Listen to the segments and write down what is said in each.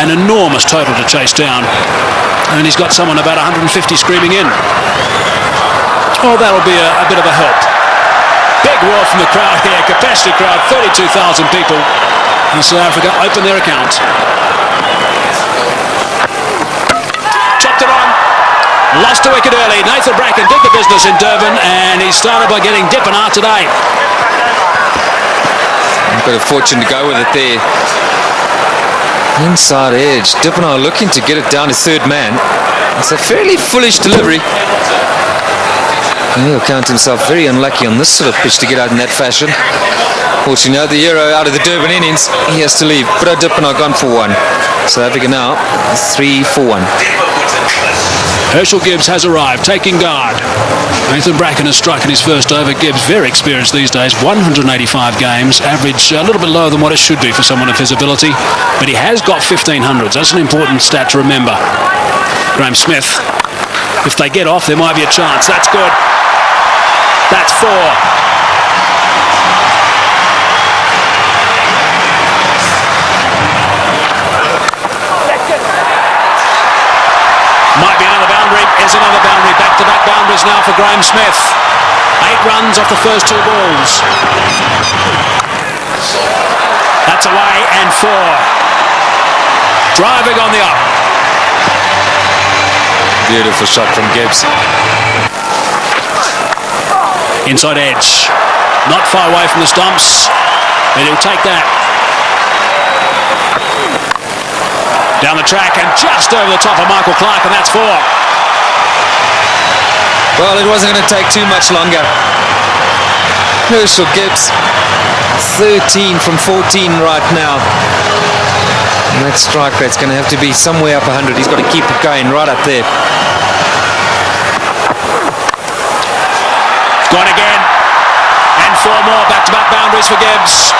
an enormous total to chase down. And he's got someone about 150 screaming in. Oh, that'll be a bit of a help. Big roar from the crowd here. Capacity crowd, 32,000 people. And South Africa open their account. Chopped it on. Lost a wicket early. Nathan Bracken did the business in Durban, and he started by getting Dippenaar today. Bit of fortune to go with it there. Inside edge. Dippenaar looking to get it down to third man. It's a fairly foolish delivery. He'll count himself very unlucky on this sort of pitch to get out in that fashion. Fortunately, the hero out of the Durban innings, he has to leave. But Dippenaar gone for one. South Africa now 3 for 1. Herschel Gibbs has arrived, taking guard. Nathan Bracken has struck in his first over. Gibbs, very experienced these days, 185 games, average a little bit lower than what it should be for someone of his ability, but he has got 1500s. That's an important stat to remember. Graham Smith, if they get off, there might be a chance. That's good. That's 4. Might be another boundary. Is another boundary. Back-to-back boundaries now for Graham Smith. 8 runs off the first 2 balls. That's away and 4. Driving on the up. Beautiful shot from Gibbs. Inside edge. Not far away from the stumps. But he'll take that. Down the track and just over the top of Michael Clark, and that's 4. Well, it wasn't going to take too much longer. Herschel Gibbs, 13 from 14 right now. And that strike rate's going to have to be somewhere up 100. He's got to keep it going right up there. Gone again. And 4 more back-to-back boundaries for Gibbs.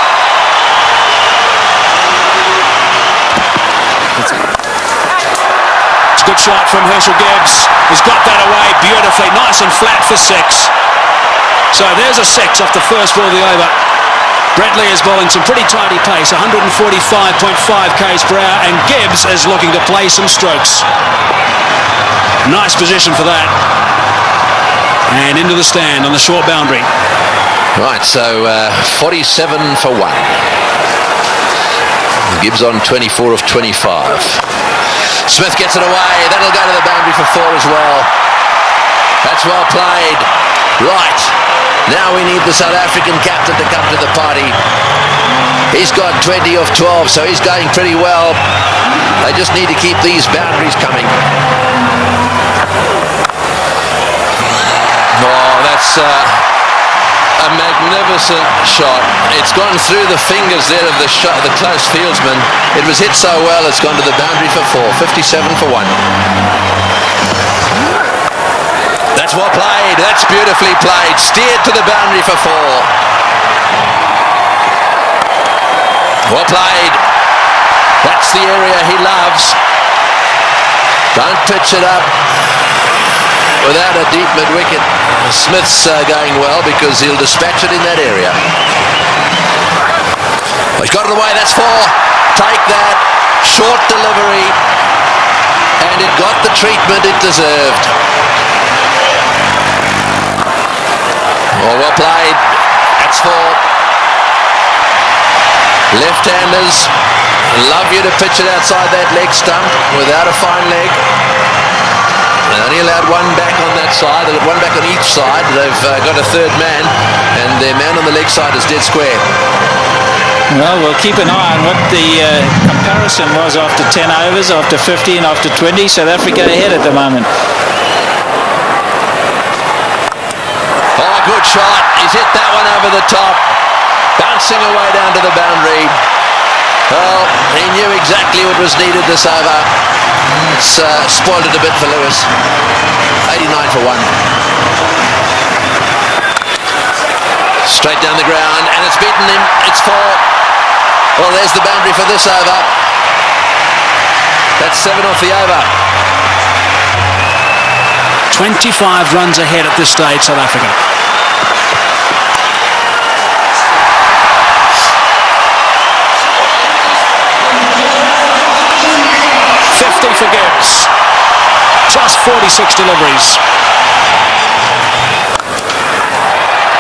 Good shot from Herschel Gibbs. He's got that away beautifully. Nice and flat for 6. So there's a 6 off the first ball of the over. Brett Lee is bowling some pretty tidy pace, 145.5 k's per hour, and Gibbs is looking to play some strokes. Nice position for that. And into the stand on the short boundary. Right, so 47 for 1. Gibbs on 24 of 25. Smith gets it away. That'll go to the boundary for 4 as well. That's well played. Right. Now we need the South African captain to come to the party. He's got 20 of 12, so he's going pretty well. They just need to keep these boundaries coming. Oh, that's a magnificent shot. It's gone through the fingers there of the shot, the close fieldsman. It was hit so well, it's gone to the boundary for 4. 57 for 1. That's well played. That's beautifully played. Steered to the boundary for 4. Well played. That's the area he loves. Don't pitch it up without a deep mid-wicket. Smith's going well because he'll dispatch it in that area. He's got it away. That's 4. Take that. Short delivery. And it got the treatment it deserved. Oh, well played. That's 4. Left-handers love you to pitch it outside that leg stump without a fine leg. They only allowed 1 back on that side. They've got 1 back on each side. They've got a third man, and their man on the leg side is dead square. Well, we'll keep an eye on what the comparison was after 10 overs, after 15, after 20. South Africa ahead at the moment. Oh, good shot. He's hit that one over the top. Bouncing away down to the boundary. Well, he knew exactly what was needed this over. It's spoiled it a bit for Lewis. 89 for 1. Straight down the ground, and it's beaten him. It's 4. Well, there's the boundary for this over. That's 7 off the over. 25 runs ahead at this stage, South Africa. Gibbs. Just 46 deliveries.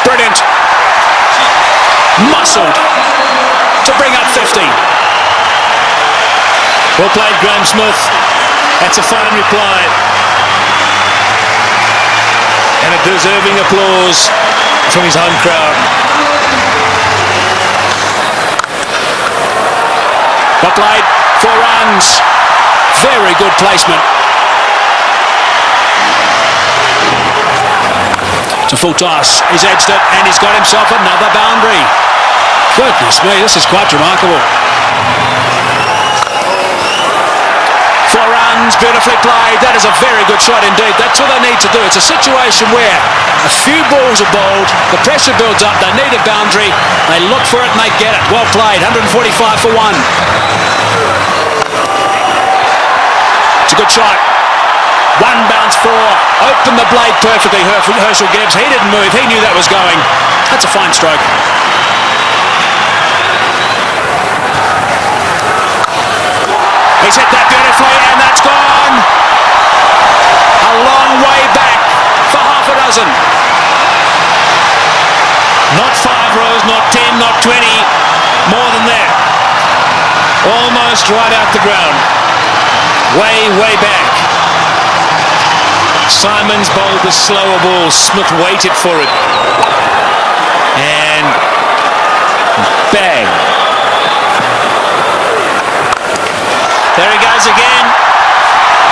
Brilliant. Muscled to bring up 50. Well played, Graham Smith. That's a fine reply. And a deserving applause from his home crowd. Well played. 4 runs. Very good placement. To full toss. He's edged it and he's got himself another boundary. Goodness me, this is quite remarkable. 4 runs, beautifully played. That is a very good shot indeed. That's all they need to do. It's a situation where a few balls are bowled, the pressure builds up, they need a boundary, they look for it and they get it. Well played, 145 for 1. It's a good shot. 1 bounce 4. Opened the blade perfectly, Herschel Gibbs. He didn't move, he knew that was going. That's a fine stroke. He's hit that beautifully and that's gone. A long way back for half a dozen. Not 5 rows, not 10, not 20. More than that. Almost right out the ground. Way, way back. Simons bowled the slower ball. Smith waited for it. And bang. There he goes again.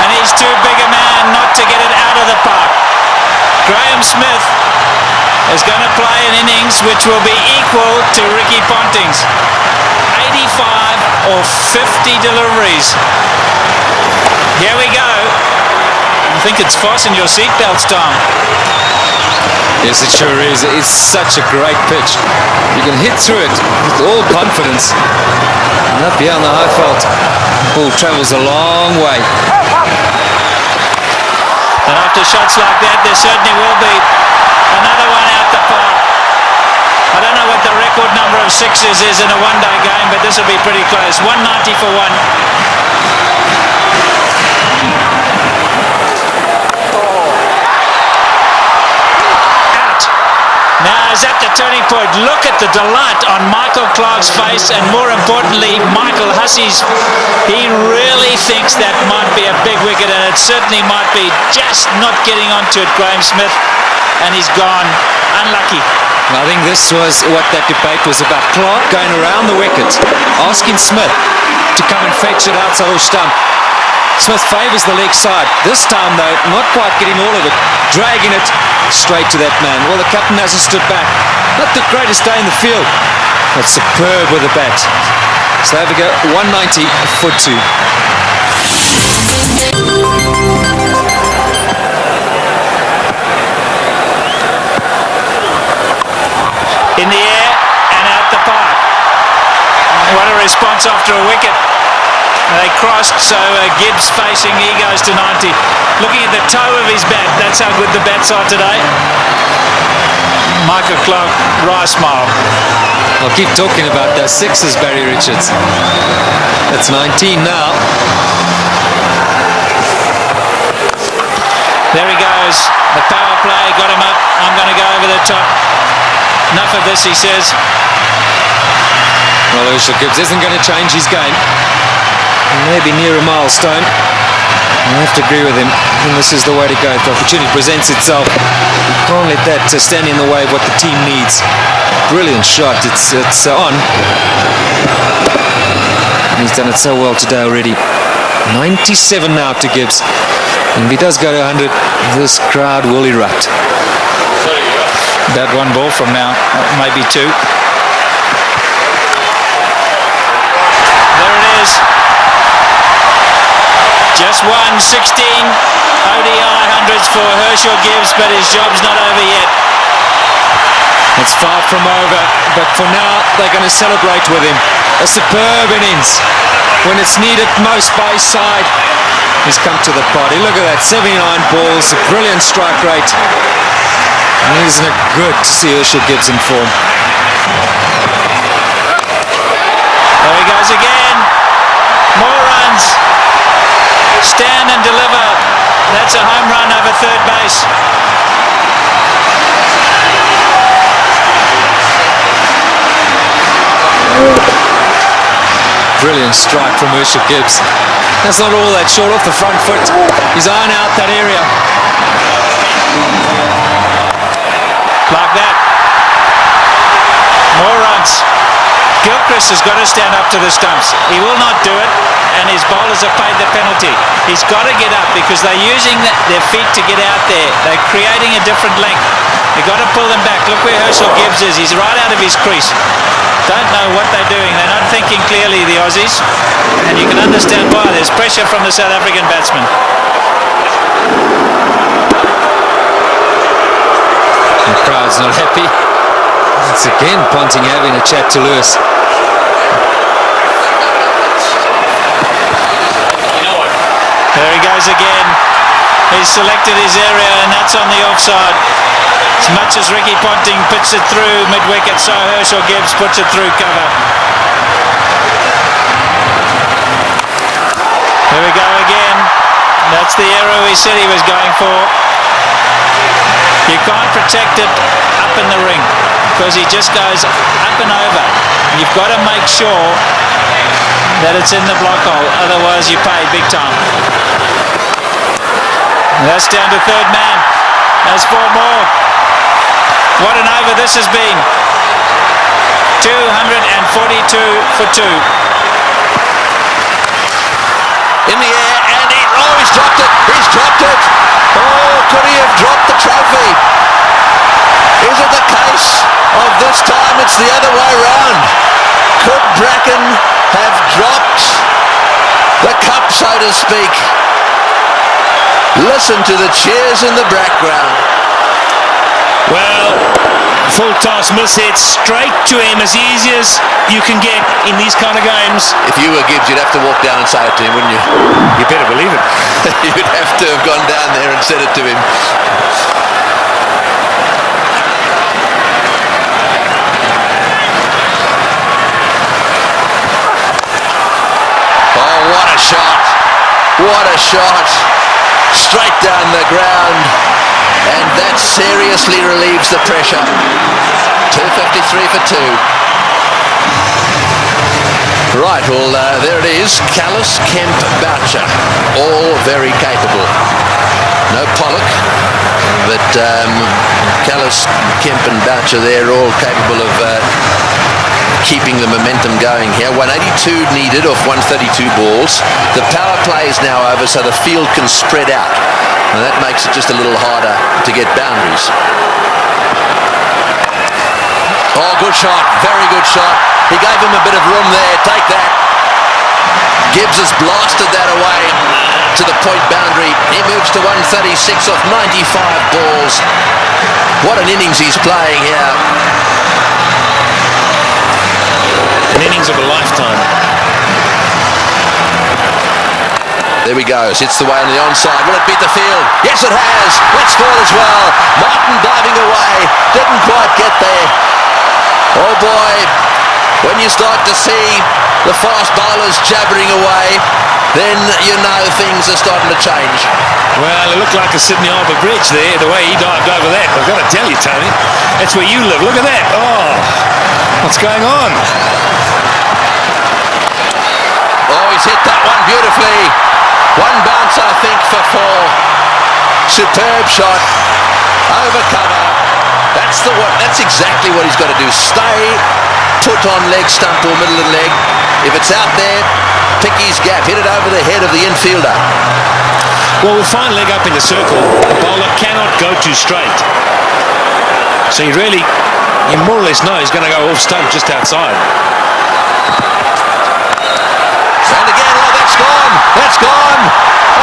And he's too big a man not to get it out of the park. Graham Smith is going to play an innings which will be equal to Ricky Ponting's. 85 or 50 deliveries. Here we go. I think it's fasten your seatbelts, Tom. Yes, it sure is. It's such a great pitch. You can hit through it with all confidence. And up here on the high fault, the ball travels a long way. And after shots like that, there certainly will be another one out the park. I don't know what the record number of sixes is in a one-day game, but this will be pretty close. 190 for 1. Now is at the turning point. Look at the delight on Michael Clarke's face, and more importantly, Michael Hussey's. He really thinks that might be a big wicket, and it certainly might be. Just not getting onto it, Graham Smith, and he's gone. Unlucky. I think this was what that debate was about. Clarke going around the wicket, asking Smith to come and fetch it outside or stump. Smith favours the leg side. This time, though, not quite getting all of it, dragging it straight to that man. Well, the captain hasn't stood back. Not the greatest day in the field, but superb with the bat. So there we go, 190 for 2. In the air and out the park. What a response after a wicket. They crossed, so Gibbs facing, he goes to 90. Looking at the toe of his bat, that's how good the bats are today. Michael Clarke, wry smile. I'll keep talking about those sixes, Barry Richards. That's 19 now. There he goes. The power play got him up. I'm going to go over the top. Enough of this, he says. Well, Herschel Gibbs isn't going to change his game. Maybe near a milestone. I have to agree with him. And this is the way to go. If the opportunity presents itself, you can't let that stand in the way of what the team needs. Brilliant shot. It's on. And he's done it so well today already. 97 now to Gibbs. And if he does go to 100, this crowd will erupt. About 1 ball from now, maybe 2. There it is. Just 16 ODI hundreds for Herschel Gibbs, but his job's not over yet. It's far from over, but for now they're going to celebrate with him. A superb innings. When it's needed most by his side, he's come to the party. Look at that, 79 balls, a brilliant strike rate. And isn't it good to see Herschel Gibbs in form? There he goes again. More runs. Stand and a home run over third base. Brilliant strike from Herschel Gibbs. That's not all that short off the front foot. He's eyeing out that area. Like that. More runs. Gilchrist has got to stand up to the stumps. He will not do it, and his bowlers have paid the penalty. He's got to get up because they're using their feet to get out there. They're creating a different length. They've got to pull them back. Look where Herschel Gibbs is. He's right out of his crease. Don't know what they're doing. They're not thinking clearly, the Aussies, and you can understand why. There's pressure from the South African batsman. The crowd's not happy. It's again Ponting having a chat to Lewis. There he goes again. He's selected his area, and that's on the offside. As much as Ricky Ponting puts it through mid-wicket, so Herschel Gibbs puts it through cover. Here we go again. That's the error we said he was going for. You can't protect it up in the ring because he just goes up and over. You've got to make sure that it's in the block hole, otherwise you pay big time. And that's down to third man. There's 4 more. What an over this has been. 242 for 2. In the air, and he's dropped it. He's dropped it. Oh, could he have dropped the trophy? Is it the case of this time it's the other way round? Could Bracken have dropped the cup, so to speak? Listen to the cheers in the background. Well, full toss miss hit straight to him, as easy as you can get in these kind of games. If you were Gibbs, you'd have to walk down and say it to him, wouldn't you? You better believe it. You'd have to have gone down there and said it to him. Oh, what a shot. What a shot. Straight down the ground. And that seriously relieves the pressure. 253 for 2. Right, well, there it is. Callis, Kemp, Boucher, all very capable. No Pollock, but Callis, Kemp and Boucher, they're all capable of keeping the momentum going here. 182 needed off 132 balls. The power play is now over, so the field can spread out. And that makes it just a little harder to get boundaries. Oh, good shot. Very good shot. He gave him a bit of room there. Take that. Gibbs has blasted that away to the point boundary. He moves to 136 off 95 balls. What an innings he's playing here. An innings of a lifetime. There he goes, hits the way on the onside. Will it beat the field? Yes, it has. Let's score as well. Martin diving away. Didn't quite get there. Oh boy, when you start to see the fast bowlers jabbering away, then you know things are starting to change. Well, it looked like a Sydney Harbour Bridge there, the way he dived over that. I've got to tell you, Tony, that's where you live. Look at that. Oh, what's going on? Oh, he's hit that one beautifully. One bounce, I think, for 4. Superb shot. Over cover. That's exactly what he's got to do. Stay put on leg stump or middle of the leg. If it's out there, pick his gap. Hit it over the head of the infielder. Well, with fine leg up in the circle, the bowler cannot go too straight. So you more or less know he's going to go off stump just outside. And again, oh, that's gone. That's gone.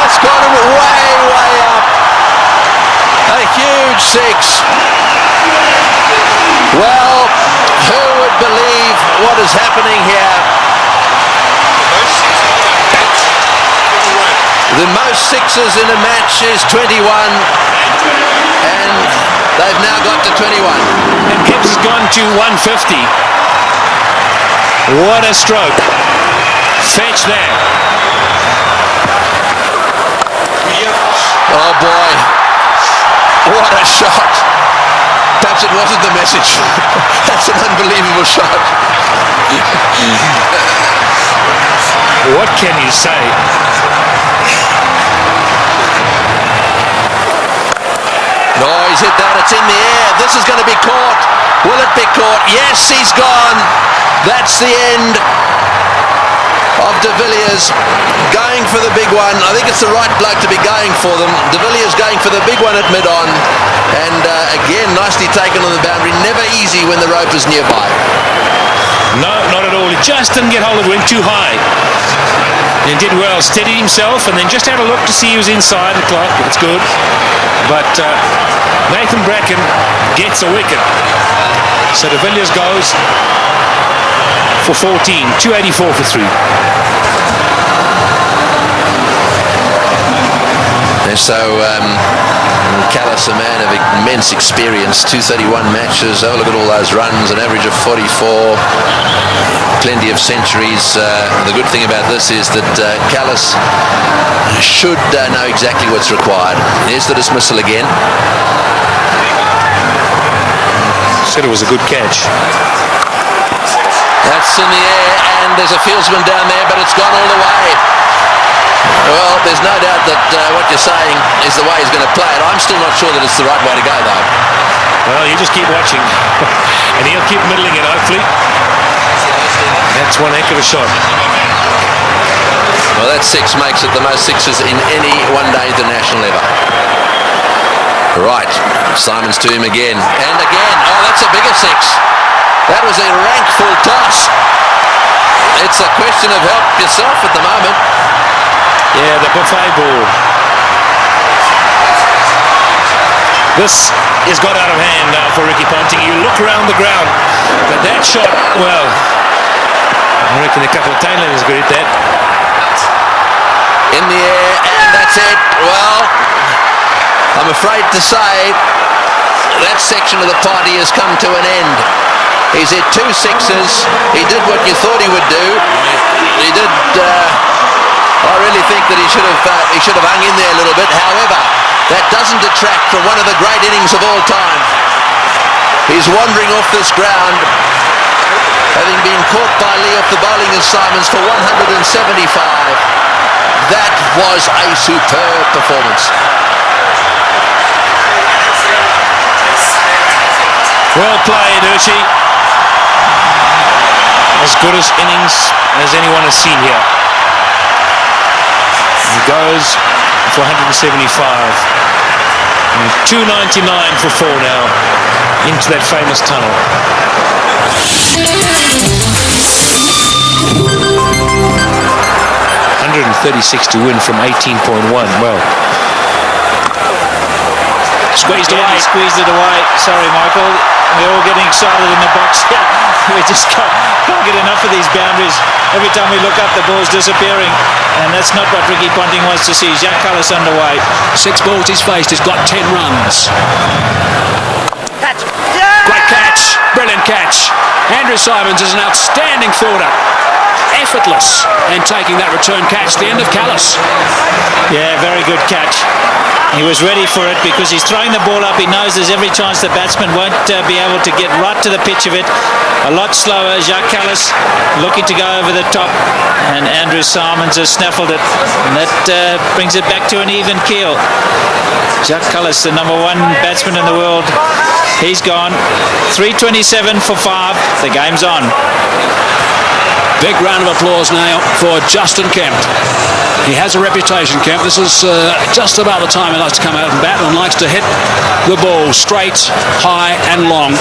That's gone and way, way up. A huge 6. Well, who would believe what is happening here? The most 6s in a match is 21, and they've now got to 21. And Gibbs has gone to 150. What a stroke. Fetch that. Oh boy, wasn't the message. That's an unbelievable shot. What can you say? No, he's hit that. It's in the air. This is going to be caught. Will it be caught? Yes, he's gone. That's the end of De Villiers going for the big one. I think it's the right bloke to be going for them. De Villiers going for the big one at mid-on. And again, nicely taken on the boundary. Never easy when the rope is nearby. No, not at all. He just didn't get hold of it, went too high. And did well, steadied himself, and then just had a look to see he was inside the clock. It's good. But Nathan Bracken gets a wicket. So De Villiers goes for 14, 284 for 3. And so Callis, a man of immense experience, 231 matches. Oh, look at all those runs, an average of 44, plenty of centuries. The good thing about this is that Callis should know exactly what's required. Here's the dismissal again. Said it was a good catch. That's in the air, and there's a fieldsman down there, but it's gone all the way. Well, there's no doubt that what you're saying is the way he's going to play it. I'm still not sure that it's the right way to go, though. Well, you just keep watching, and he'll keep middling it, hopefully. That's one heck of a shot. Well, that six makes it the most sixes in any one-day international ever. Right, Simons to him again, and again. Oh, that's a bigger six. That was a rank full toss. It's a question of help yourself at the moment. Yeah, the buffet ball. This has got out of hand now for Ricky Ponting. You look around the ground, but that shot, well, I reckon a couple of tailenders could hit that. In the air, and that's it. Well, I'm afraid to say that section of the party has come to an end. He's hit 2 sixes. He did what you thought he would do. He did. I really think that he should have hung in there a little bit. However, that doesn't detract from one of the great innings of all time. He's wandering off this ground, having been caught by Lee off the bowling of Simons for 175. That was a superb performance. Well played, Hershey. As good as innings as anyone has seen here. He goes for 175. And 299 for 4 now into that famous tunnel. 136 to win from 18.1. Well, Squeezed it away. Sorry, Michael. We're all getting excited in the box here. We just can't get enough of these boundaries. Every time we look up, the ball's disappearing. And that's not what Ricky Ponting wants to see. Jacques Kallis underway. 6 balls he's faced. He's got 10 runs. Great catch. Brilliant catch. Andrew Simons is an outstanding fielder. Effortless. And taking that return catch. The end of Kallis. Yeah, very good catch. He was ready for it because he's throwing the ball up. He knows there's every chance the batsman won't be able to get right to the pitch of it. A lot slower. Jacques Kallis looking to go over the top, and Andrew Simons has snaffled it, and that brings it back to an even keel. Jacques Kallis, the number 1 batsman in the world, he's gone. 327 for 5. The game's on. Big round of applause now for Justin Kemp. He has a reputation, Kemp. This is just about the time he likes to come out and bat and likes to hit the ball straight, high and long.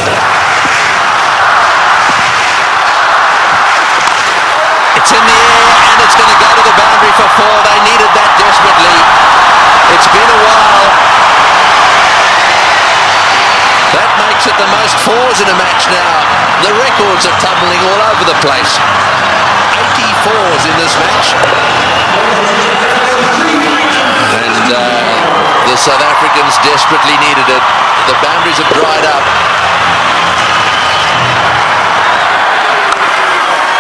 It's in the air, and it's going to go to the boundary for 4. They needed that desperately. It's been a while. That makes it the most 4s in a match now. The records are tumbling all over the place. 84s in this match. And the South Africans desperately needed it. The boundaries have dried up.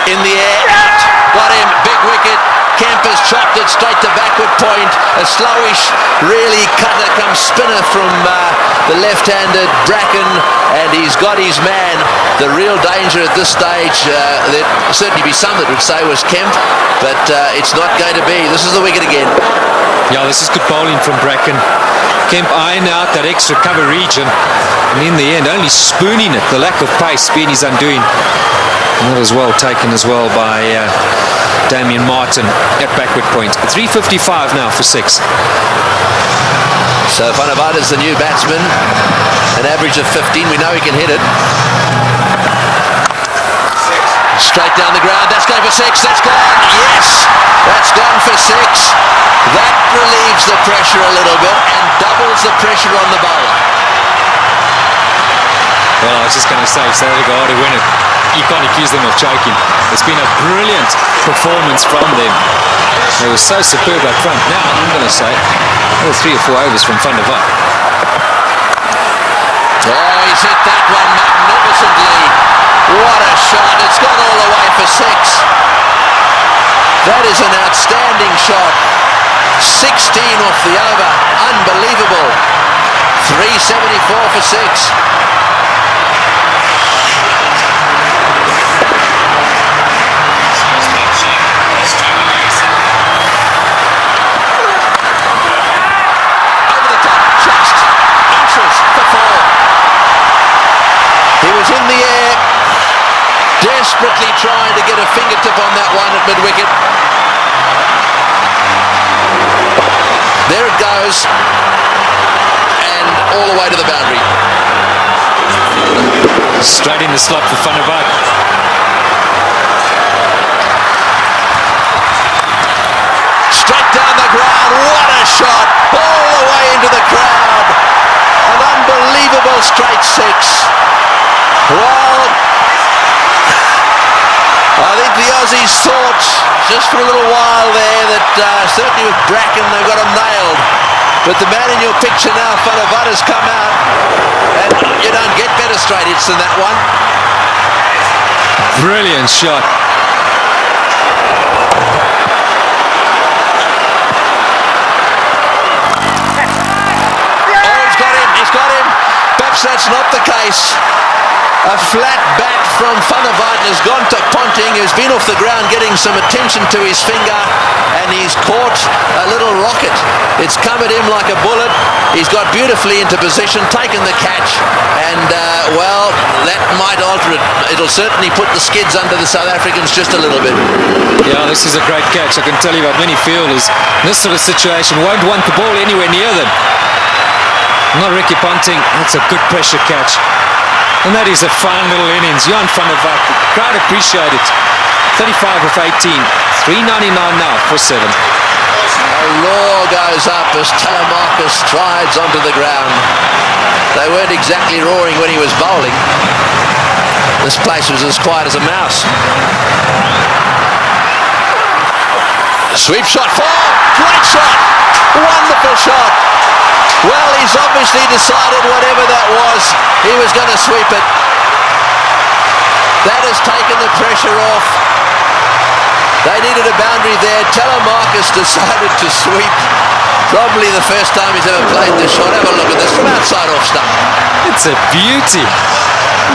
In the air, out. Got him. Big wicket. Kemp has chopped it straight to backward point. A slowish, really cutter come spinner from the left-handed Bracken, and he's got his man. The real danger at this stage, there'd certainly be some that would say was Kemp, but it's not going to be. This is the wicket again. Yeah, this is good bowling from Bracken. Kemp eyeing out that extra cover region, and in the end only spooning it. The lack of pace being his undoing. And that was well taken as well by Damien Martin at backward point. 3:55 now for 6. So Van der Vaart is the new batsman, an average of 15. We know he can hit it. Straight down the ground, that's going for 6, that's gone, yes, that's gone for 6. That relieves the pressure a little bit and doubles the pressure on the bowler. Well, I was just going to say, so they go to win it. You can't accuse them of choking. It's been a brilliant performance from them. They were so superb up front. Now, I'm going to say, 3 or 4 overs from Van der Vaart. Oh, he's hit that one magnificently. What a shot. It's gone all the way for 6. That is an outstanding shot. 16 off the over. Unbelievable. 374 for 6. In the air, desperately trying to get a fingertip on that one at mid-wicket. There it goes, and all the way to the boundary. Straight in the slot for Van der Vaart. Straight down the ground, what a shot, all the way into the crowd. An unbelievable straight 6. Well, I think the Aussies thought just for a little while there that certainly with Bracken they've got him nailed. But the man in your picture now, Van der Vaart, has come out, and you don't get better straight hits than that one. Brilliant shot. Oh, he's got him. Perhaps that's not the case. A flat bat from Van der Vaart has gone to Ponting, who's been off the ground getting some attention to his finger, and he's caught a little rocket. It's come at him like a bullet. He's got beautifully into position, taken the catch, and well, that might alter it. It'll certainly put the skids under the South Africans just a little bit. Yeah, this is a great catch. I can tell you about many fielders in this sort of situation won't want the ball anywhere near them. Not Ricky Ponting. That's a good pressure catch. And that is a fine little innings. Johan van der Vaart, the crowd appreciate it. 35 of 18. 399 now for 7. A roar goes up as Telemarcus strides onto the ground. They weren't exactly roaring when he was bowling. This place was as quiet as a mouse. Sweep shot, 4. Great shot. Wonderful shot. Well, he's obviously decided whatever that was, he was going to sweep it. That has taken the pressure off. They needed a boundary there. Telemarcus decided to sweep. Probably the first time he's ever played this shot. Have a look at this from outside off stump. It's a beauty.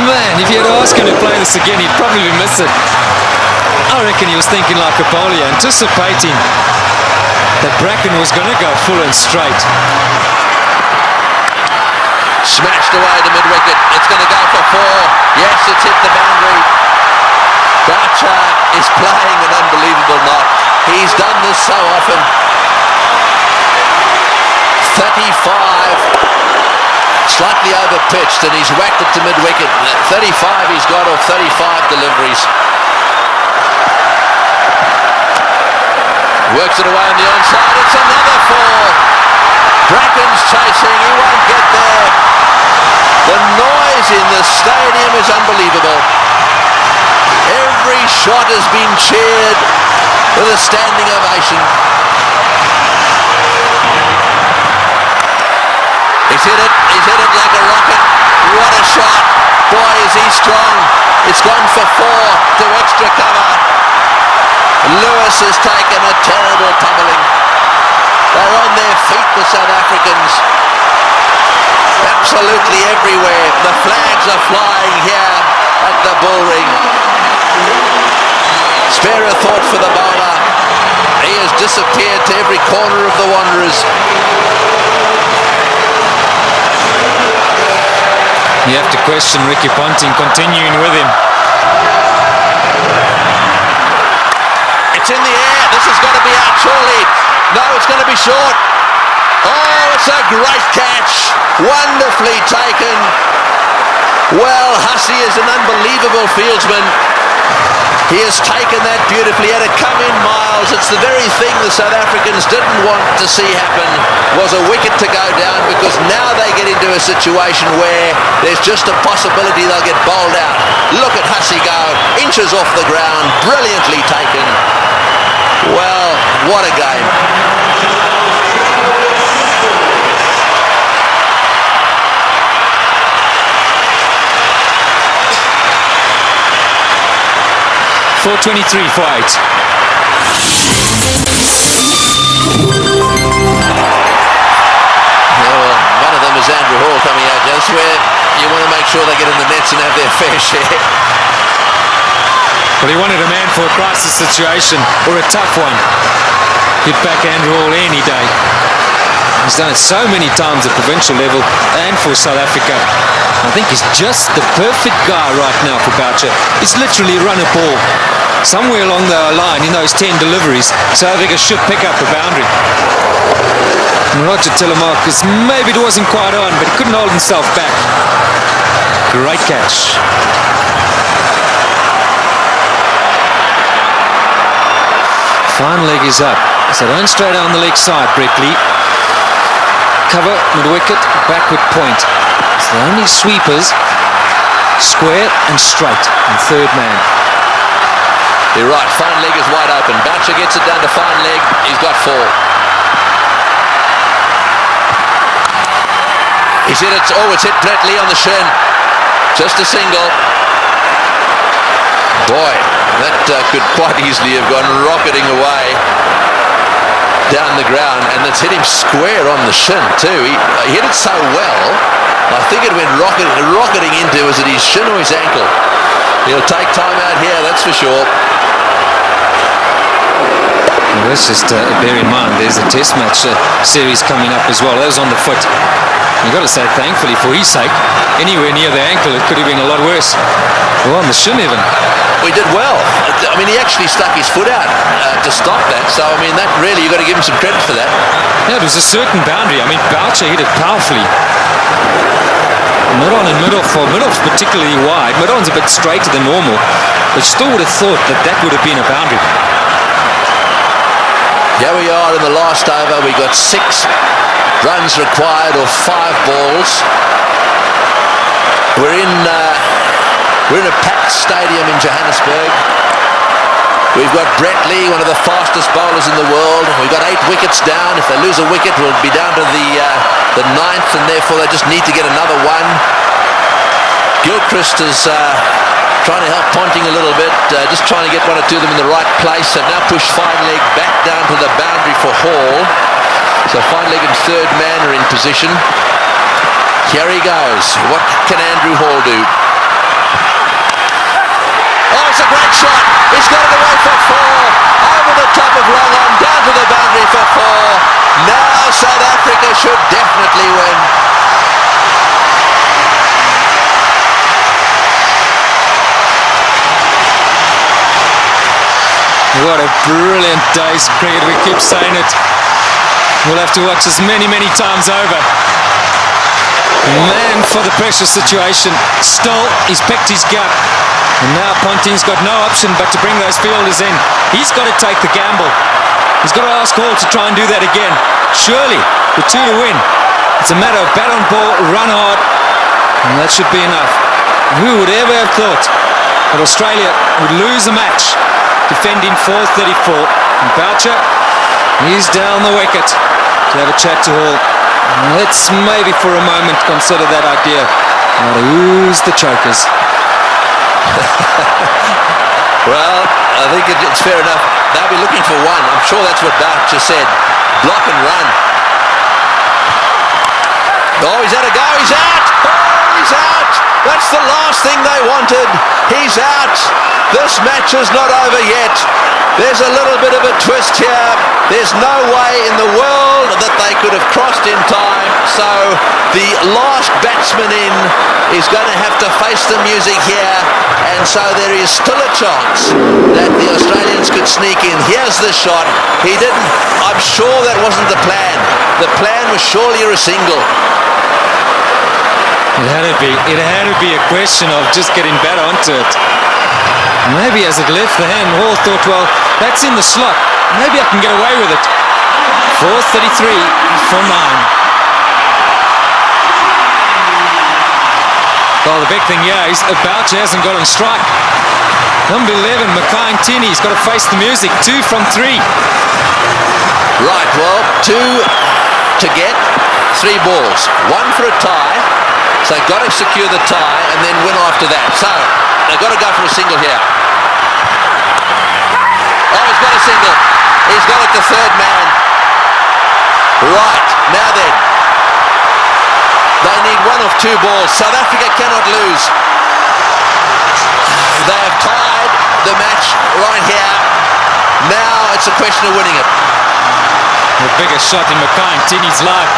Man, if you had asked him to play this again, he'd probably miss it. I reckon he was thinking like a bowler, anticipating that Bracken was going to go full and straight. Smashed away to mid-wicket. It's going to go for 4. Yes, it's hit the boundary. Boucher is playing an unbelievable knock. He's done this so often. 35. Slightly over-pitched, and he's whacked it to mid-wicket. 35 he's got off 35 deliveries. Works it away on the onside. It's another 4. Bracken's chasing. He won't get there. The noise in the stadium is unbelievable. Every shot has been cheered with a standing ovation. He's hit it like a rocket. What a shot. Boy, is he strong. It's gone for 4 to extra cover. Lewis has taken a terrible pummeling. absolutely everywhere. The flags are flying here at the bull ring. Spare a thought for the bowler. He has disappeared to every corner of the Wanderers. You have to question Ricky Ponting continuing with him. It's in the air. This has got to be out surely. No, it's going to be short. Oh, it's a great catch. Wonderfully taken. Well, Hussey is an unbelievable fieldsman. He has taken that beautifully. Had it come in miles. It's the very thing the South Africans didn't want to see happen, was a wicket to go down, because now they get into a situation where there's just a possibility they'll get bowled out. Look at Hussey go, inches off the ground, brilliantly taken. Well, what a game. .423 for 8. Well, one of them is Andrew Hall coming out. That's where you want to make sure they get in the nets and have their fair share. Well, he wanted a man for a crisis situation, or a tough one. He'd back Andrew Hall any day. He's done it so many times at provincial level and for South Africa. I think he's just the perfect guy right now for Boucher. It's literally run a ball. Somewhere along the line in those 10 deliveries, South Africa should pick up a boundary. And Roger Telemarcus, maybe it wasn't quite on, but he couldn't hold himself back. Great catch. Fine leg is up. So don't stray down the leg side, Brett Lee. Cover, mid-wicket, backward point. It's the only sweepers, square and straight, and third man. You're right, fine leg is wide open. Boucher gets it down to fine leg. He's got 4. He's hit it. Oh, it's hit Brett Lee on the shin. Just a single. Boy, that could quite easily have gone rocketing away down the ground, and it's hit him square on the shin too. He hit it so well, I think it went rocketing into, was it his shin or his ankle? He'll take time out here, that's for sure. Well, let's just bear in mind there's a test match series coming up as well. That was on the foot. You've got to say, thankfully for his sake, anywhere near the ankle it could have been a lot worse. Well, on the shin even. We did well. I mean, he actually stuck his foot out to stop that. So, I mean, that really, you've got to give him some credit for that. Yeah, it was a certain boundary. I mean, Boucher hit it powerfully. Mid-on and mid-off, or mid-off's particularly wide. Mid-on's a bit straighter than normal, but still would have thought that that would have been a boundary. Here we are in the last over. We got 6 runs required, or 5 balls. We're in a packed stadium in Johannesburg. We've got Brett Lee, one of the fastest bowlers in the world. We've got 8 wickets down. If they lose a wicket, we'll be down to the 9th, and therefore they just need to get another one. Gilchrist is trying to help Ponting a little bit, just trying to get one or two of them in the right place. They've now pushed fine leg back down to the boundary for Hall. So fine leg and third man are in position. Here he goes. What can Andrew Hall do? Oh, it's a great shot. He's got it away for 4. Over the top of long on, down to the boundary for 4. Now South Africa should definitely win. What a brilliant day's cricket. We keep saying it. We'll have to watch this many, many times over. Man for the pressure situation. Still, he's picked his gap. And now Ponting's got no option but to bring those fielders in. He's got to take the gamble. He's got to ask Hall to try and do that again. Surely, with 2 to win, it's a matter of bat on ball, run hard, and that should be enough. Who would ever have thought that Australia would lose a match defending 434? And Boucher, he's down the wicket to have a chat to Hall. Let's maybe for a moment consider that idea. Now to ooze the chokers. Well, I think it's fair enough. They'll be looking for one. I'm sure that's what Boucher said. Block and run. Oh, he's had a go. He's out. He's out. That's the last thing they wanted. He's out. This match is not over yet. There's a little bit of a twist here. There's no way in the world that they could have crossed in time. So the last batsman in is going to have to face the music here. And so there is still a chance that the Australians could sneak in. Here's the shot. He didn't. I'm sure that wasn't the plan. The plan was surely a single. It had to be a question of just getting better onto it. Maybe as it left the hand, Hall thought, well, that's in the slot. Maybe I can get away with it. 4:33 for 9. Well, the big thing here is Boucher hasn't got on strike. Number 11, Mackay Ntini, he's got to face the music. 2 from 3. Right, well, 2 to get, 3 balls. 1 for a tie. So they've got to secure the tie and then win after that. So they've got to go for a single here. Oh, he's got a single. He's got it to third man. Right, now then. They need 1 of 2 balls. South Africa cannot lose. They have tied the match right here. Now it's a question of winning it. The biggest shot in Mackay Ntini's life.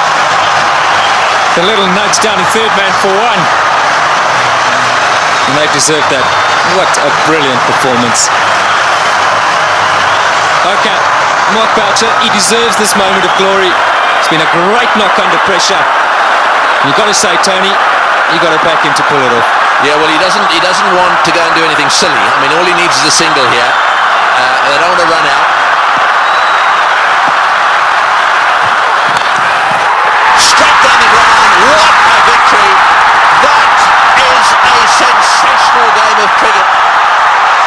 The little nudge down in third man for 1. And they deserve that. What a brilliant performance. Okay, Mark Boucher, he deserves this moment of glory. It's been a great knock under pressure. You've got to say, Tony, you've got to back him to pull it off. Yeah, well, he doesn't want to go and do anything silly. I mean, all he needs is a single here. They don't want to run out. Straight down the ground. What a victory. That is a sensational game of cricket.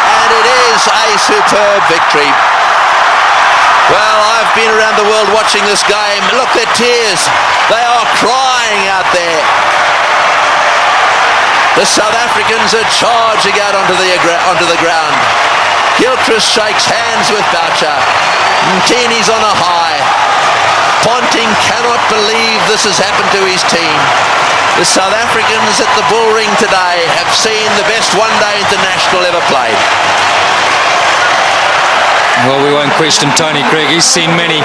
And it is a superb victory. Well, I've been around the world watching this game. Look, their tears. They are crying out there. The South Africans are charging out onto the ground. Gilchrist shakes hands with Boucher. Ntini's on a high. Ponting cannot believe this has happened to his team. The South Africans at the Bull Ring today have seen the best one-day international ever played. Well, we won't question Tony Craig. He's seen many.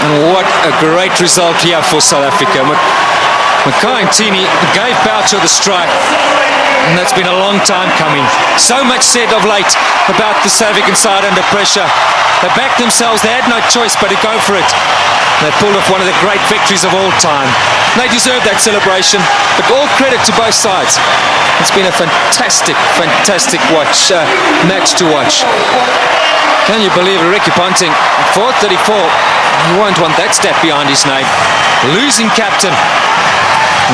And what a great result here for South Africa. Mackay Ntini gave Boucher the strike. And that's been a long time coming. So much said of late about the South African side under pressure. They backed themselves. They had no choice but to go for it. They pulled off one of the great victories of all time. They deserve that celebration. But all credit to both sides. It's been a fantastic match to watch. Can you believe it? Ricky Ponting, 4:34. You won't want that stat behind his name. Losing captain.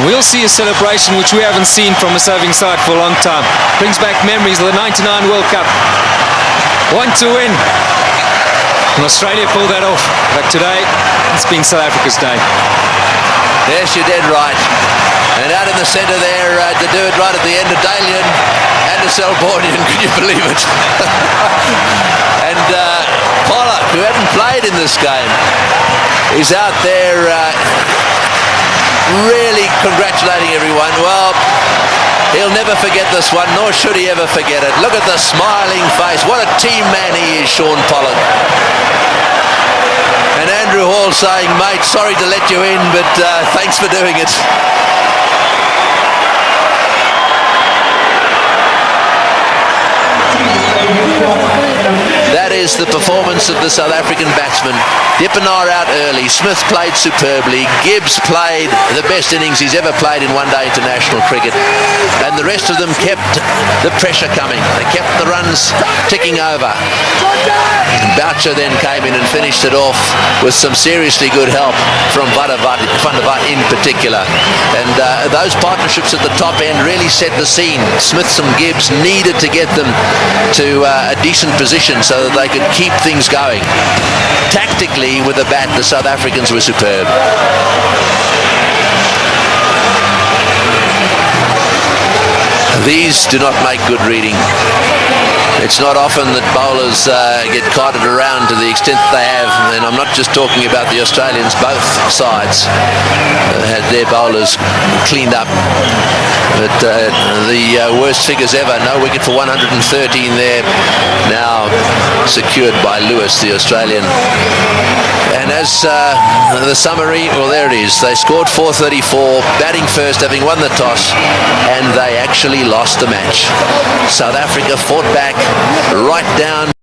We'll see a celebration which we haven't seen from a serving side for a long time. Brings back memories of the '99 World Cup. 1 to win. And Australia pulled that off. But today, it's been South Africa's day. Yes, you're dead right. And out in the centre there, to do it right at the end of Dalian and a Selbornian, can you believe it? And Pollock, who hadn't played in this game, is out there really congratulating everyone. Well, he'll never forget this one, nor should he ever forget it. Look at the smiling face. What a team man he is, Shaun Pollock. And Andrew Hall saying, mate, sorry to let you in, but thanks for doing it. That is the performance of the South African batsmen. Dippenaar out early. Smith played superbly. Gibbs played the best innings he's ever played in one-day international cricket. And the rest of them kept the pressure coming. They kept the runs ticking over. Boucher then came in and finished it off with some seriously good help from Van der Vaart in particular. And those partnerships at the top end really set the scene. Smith and Gibbs needed to get them to a decent position so that they could keep things going. Tactically, with the bat, the South Africans were superb. These do not make good reading. It's not often that bowlers get carted around to the extent that they have, and I'm not just talking about the Australians. Both sides had their bowlers cleaned up. But the worst figures ever, no wicket for 113 there, now secured by Lewis, the Australian. And as the summary, well, there it is. They scored 434, batting first, having won the toss, and they actually lost the match. South Africa fought back right down